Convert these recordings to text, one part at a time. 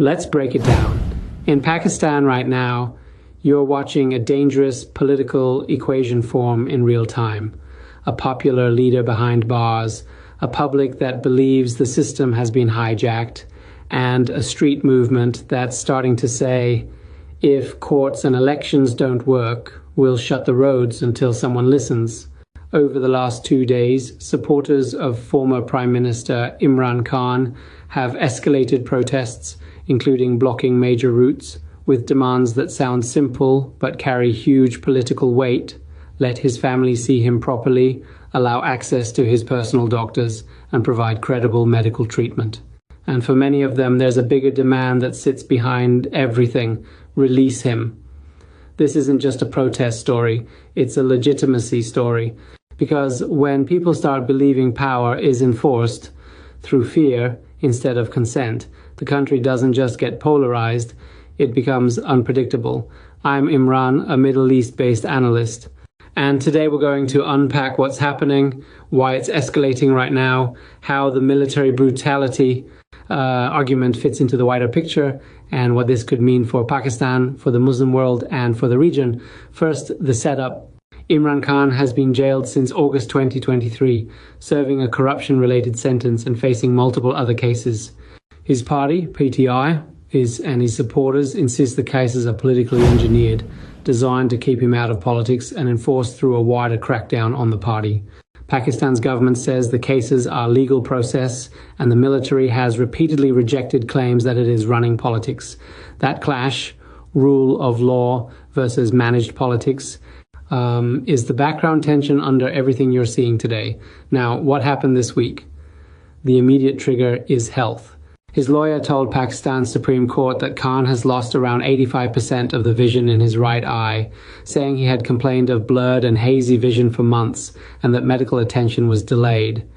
Let's break it down. In Pakistan right now, you're watching a dangerous political equation form in real time. A popular leader behind bars, a public that believes the system has been hijacked, and a street movement that's starting to say, if courts and elections don't work, we'll shut the roads until someone listens. Over the last 2 days, supporters of former Prime Minister Imran Khan have escalated protests, including blocking major routes, with demands that sound simple but carry huge political weight. Let his family see him properly, allow access to his personal doctors, and provide credible medical treatment. And for many of them, there's a bigger demand that sits behind everything: release him. This isn't just a protest story, it's a legitimacy story. Because when people start believing power is enforced through fear instead of consent, the country doesn't just get polarized, it becomes unpredictable. I'm Imran, a Middle East-based analyst. And today we're going to unpack what's happening, why it's escalating right now, how the military brutality argument fits into the wider picture, and what this could mean for Pakistan, for the Muslim world, and for the region. First, the setup. Imran Khan has been jailed since August 2023, serving a corruption-related sentence and facing multiple other cases. His party, PTI, and his supporters insist the cases are politically engineered, designed to keep him out of politics and enforced through a wider crackdown on the party. Pakistan's government says the cases are legal process, and the military has repeatedly rejected claims that it is running politics. That clash, rule of law versus managed politics, is the background tension under everything you're seeing today. Now, what happened this week? The immediate trigger is health. His lawyer told Pakistan's Supreme Court that Khan has lost around 85% of the vision in his right eye, saying he had complained of blurred and hazy vision for months and that medical attention was delayed.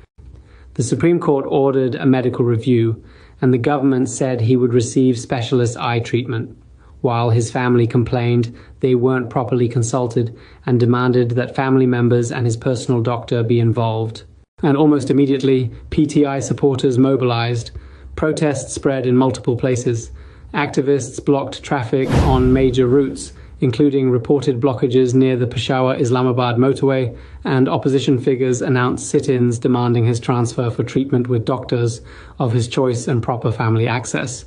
The Supreme Court ordered a medical review, and the government said he would receive specialist eye treatment, while his family complained they weren't properly consulted and demanded that family members and his personal doctor be involved. And almost immediately, PTI supporters mobilized. Protests spread in multiple places. Activists blocked traffic on major routes, including reported blockages near the Peshawar-Islamabad motorway, and opposition figures announced sit-ins demanding his transfer for treatment with doctors of his choice and proper family access.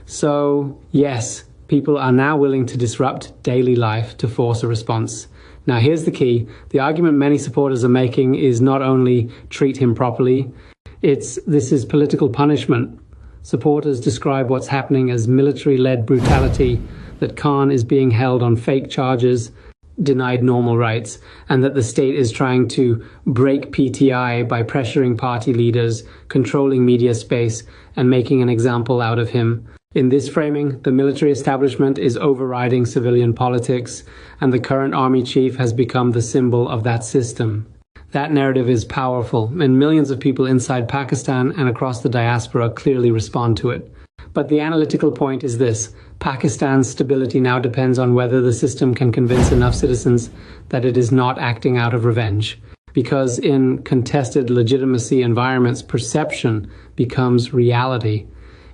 So, yes, people are now willing to disrupt daily life to force a response. Now, here's the key. The argument many supporters are making is not only treat him properly, this is political punishment. Supporters describe what's happening as military-led brutality, that Khan is being held on fake charges, denied normal rights, and that the state is trying to break PTI by pressuring party leaders, controlling media space, and making an example out of him. In this framing, the military establishment is overriding civilian politics, and the current army chief has become the symbol of that system. That narrative is powerful, and millions of people inside Pakistan and across the diaspora clearly respond to it. But the analytical point is this: Pakistan's stability now depends on whether the system can convince enough citizens that it is not acting out of revenge. Because in contested legitimacy environments, perception becomes reality.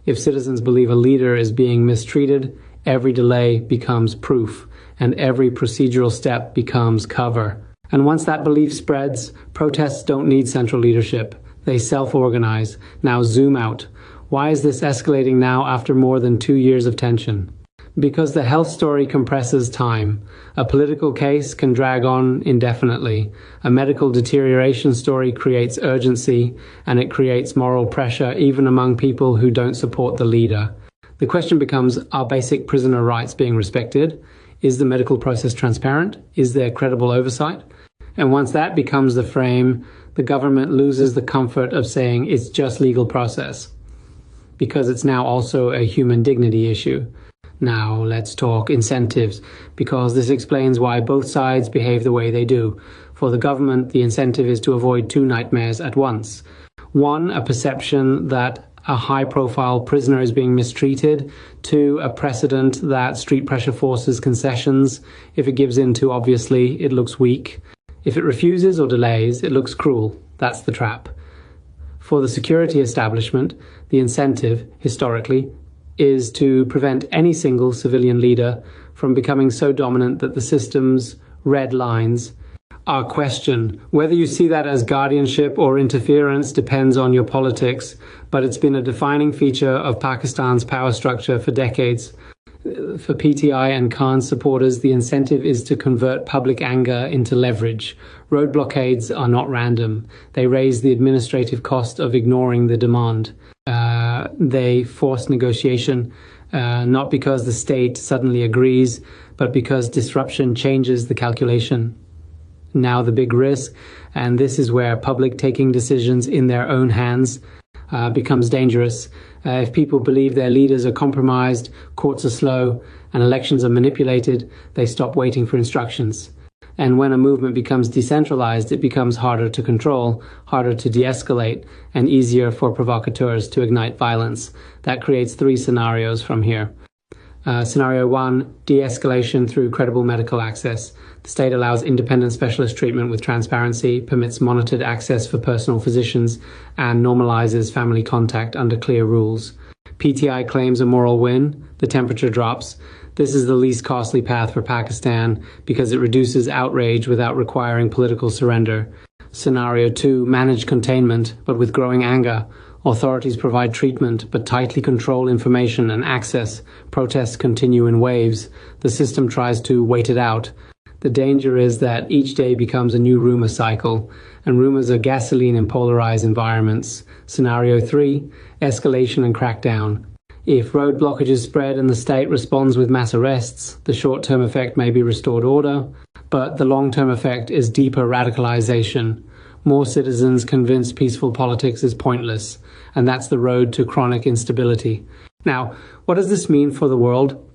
If citizens believe a leader is being mistreated, every delay becomes proof, and every procedural step becomes cover. And once that belief spreads, protests don't need central leadership. They self-organize. Now zoom out. Why is this escalating now after more than 2 years of tension? Because the health story compresses time. A political case can drag on indefinitely. A medical deterioration story creates urgency, and it creates moral pressure even among people who don't support the leader. The question becomes, are basic prisoner rights being respected? Is the medical process transparent? Is there credible oversight? And once that becomes the frame, the government loses the comfort of saying it's just legal process, because it's now also a human dignity issue. Now let's talk incentives, because this explains why both sides behave the way they do. For the government, the incentive is to avoid two nightmares at once. One, a perception that a high-profile prisoner is being mistreated. Two, a precedent that street pressure forces concessions. If it gives in too obviously, it looks weak. If it refuses or delays, it looks cruel. That's the trap. For the security establishment, the incentive, historically, is to prevent any single civilian leader from becoming so dominant that the system's red lines are questioned. Whether you see that as guardianship or interference depends on your politics, but it's been a defining feature of Pakistan's power structure for decades. For PTI and Khan supporters, the incentive is to convert public anger into leverage. Road blockades are not random. They raise the administrative cost of ignoring the demand. They force negotiation, not because the state suddenly agrees, but because disruption changes the calculation. Now the big risk, and this is where public taking decisions in their own hands becomes dangerous. If people believe their leaders are compromised, courts are slow, and elections are manipulated, they stop waiting for instructions. And when a movement becomes decentralized, it becomes harder to control, harder to de-escalate, and easier for provocateurs to ignite violence. That creates three scenarios from here. Scenario 1, de-escalation through credible medical access. The state allows independent specialist treatment with transparency, permits monitored access for personal physicians, and normalizes family contact under clear rules. PTI claims a moral win. The temperature drops. This is the least costly path for Pakistan because it reduces outrage without requiring political surrender. Scenario 2, manage containment, but with growing anger. Authorities provide treatment, but tightly control information and access. Protests continue in waves. The system tries to wait it out. The danger is that each day becomes a new rumor cycle, and rumors are gasoline in polarized environments. Scenario 3, escalation and crackdown. If road blockages spread and the state responds with mass arrests, the short-term effect may be restored order, but the long-term effect is deeper radicalization. More citizens convinced peaceful politics is pointless, and that's the road to chronic instability. Now, what does this mean for the world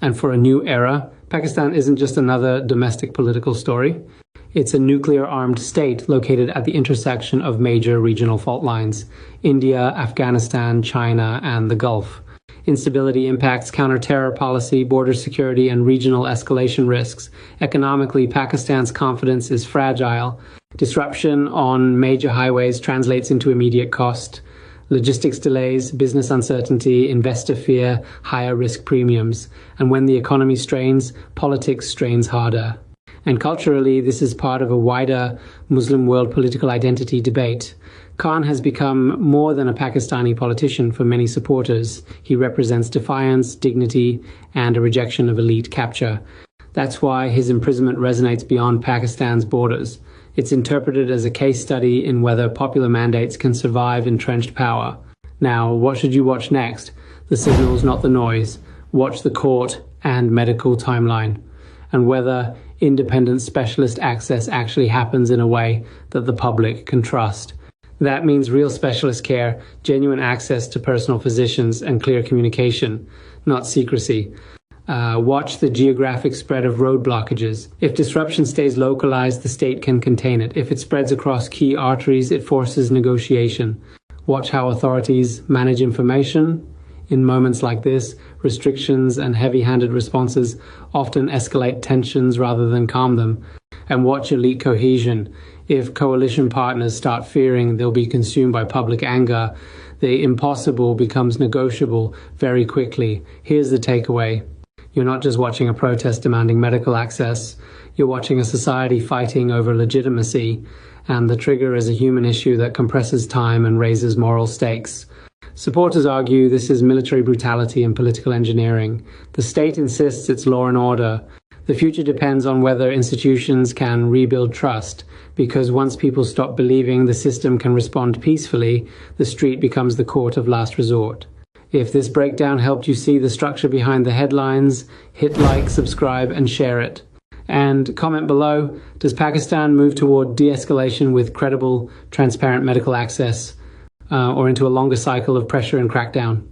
and for a new era? Pakistan isn't just another domestic political story. It's a nuclear-armed state located at the intersection of major regional fault lines: India, Afghanistan, China, and the Gulf. Instability impacts counter-terror policy, border security, and regional escalation risks. Economically, Pakistan's confidence is fragile. Disruption on major highways translates into immediate cost. Logistics delays, business uncertainty, investor fear, higher risk premiums. And when the economy strains, politics strains harder. And culturally, this is part of a wider Muslim world political identity debate. Khan has become more than a Pakistani politician for many supporters. He represents defiance, dignity, and a rejection of elite capture. That's why his imprisonment resonates beyond Pakistan's borders. It's interpreted as a case study in whether popular mandates can survive entrenched power. Now, what should you watch next? The signals, not the noise. Watch the court and medical timeline, and whether independent specialist access actually happens in a way that the public can trust. That means real specialist care, genuine access to personal physicians, and clear communication, not secrecy. Watch the geographic spread of road blockages. If disruption stays localized, the state can contain it. If it spreads across key arteries, it forces negotiation. Watch how authorities manage information. In moments like this, restrictions and heavy-handed responses often escalate tensions rather than calm them. And watch elite cohesion. If coalition partners start fearing they'll be consumed by public anger, the impossible becomes negotiable very quickly. Here's the takeaway. You're not just watching a protest demanding medical access. You're watching a society fighting over legitimacy, and the trigger is a human issue that compresses time and raises moral stakes. Supporters argue this is military brutality and political engineering. The state insists it's law and order. The future depends on whether institutions can rebuild trust, because once people stop believing the system can respond peacefully, the street becomes the court of last resort. If this breakdown helped you see the structure behind the headlines, hit like, subscribe, and share it. And comment below, does Pakistan move toward de-escalation with credible, transparent medical access, or into a longer cycle of pressure and crackdown?